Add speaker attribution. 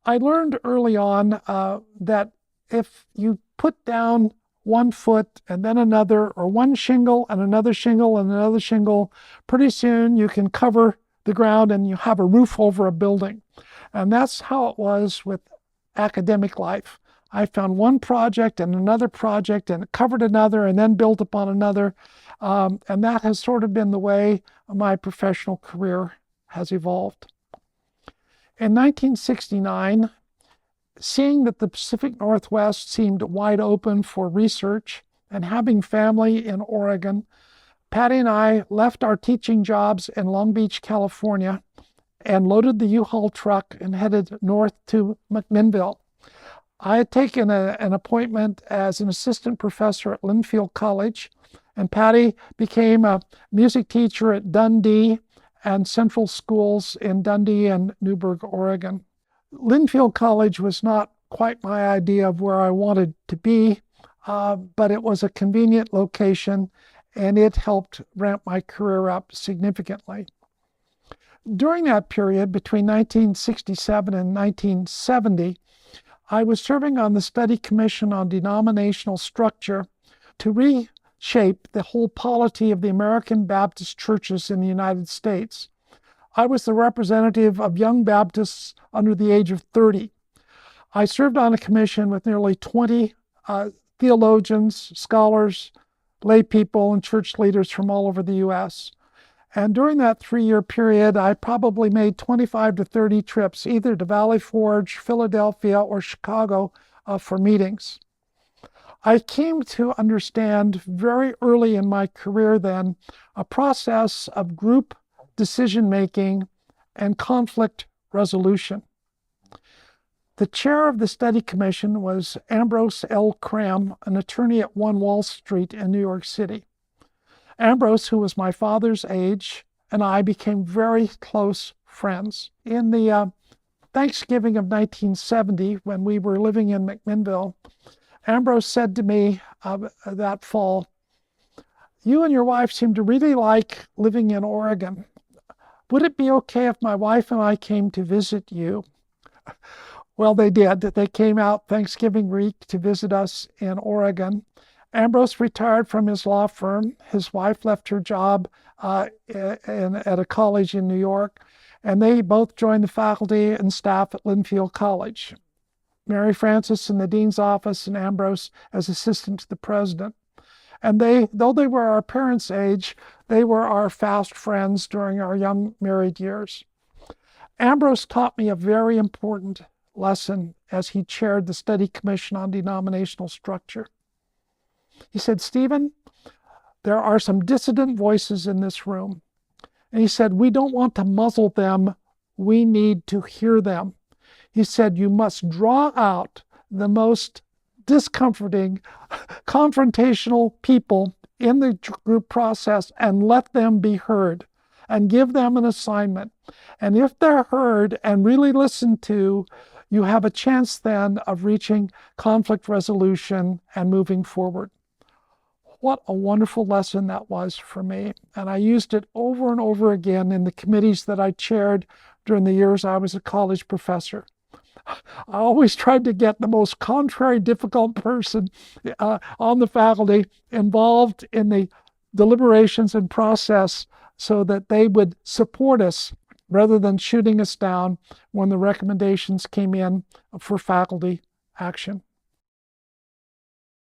Speaker 1: I learned early on that if you put down one foot and then another, or one shingle and another shingle and another shingle, pretty soon you can cover the ground and you have a roof over a building. And that's how it was with academic life. I found one project and another project and it covered another and then built upon another. And that has sort of been the way my professional career has evolved. In 1969, seeing that the Pacific Northwest seemed wide open for research and having family in Oregon, Patty and I left our teaching jobs in Long Beach, California, and loaded the U-Haul truck and headed north to McMinnville. I had taken an appointment as an assistant professor at Linfield College, and Patty became a music teacher at Dundee and Central Schools in Dundee and Newberg, Oregon. Linfield College was not quite my idea of where I wanted to be, but it was a convenient location and it helped ramp my career up significantly. During that period, between 1967 and 1970, I was serving on the Study Commission on Denominational Structure to reshape the whole polity of the American Baptist churches in the United States. I was the representative of young Baptists under the age of 30. I served on a commission with nearly 20 theologians, scholars, lay people, and church leaders from all over the U.S. And during that 3-year period, I probably made 25 to 30 trips, either to Valley Forge, Philadelphia, or Chicago for meetings. I came to understand very early in my career then a process of group decision-making and conflict resolution. The chair of the study commission was Ambrose L. Cram, an attorney at 1 Wall Street in New York City. Ambrose, who was my father's age, and I became very close friends. In the Thanksgiving of 1970, when we were living in McMinnville, Ambrose said to me that fall, "You and your wife seem to really like living in Oregon. Would it be okay if my wife and I came to visit you?" Well, they did. They came out Thanksgiving week to visit us in Oregon. Ambrose retired from his law firm. His wife left her job at a college in New York, and they both joined the faculty and staff at Linfield College. Mary Frances in the dean's office and Ambrose as assistant to the president. And though they were our parents' age, they were our fast friends during our young married years. Ambrose taught me a very important lesson as he chaired the Study Commission on Denominational Structure. He said, "Stephen, there are some dissident voices in this room." And he said, "We don't want to muzzle them. We need to hear them." He said, "You must draw out the most discomforting, confrontational people in the group process and let them be heard and give them an assignment. And if they're heard and really listened to, you have a chance then of reaching conflict resolution and moving forward." What a wonderful lesson that was for me. And I used it over and over again in the committees that I chaired during the years I was a college professor. I always tried to get the most contrary, difficult person on the faculty involved in the deliberations and process so that they would support us rather than shooting us down when the recommendations came in for faculty action.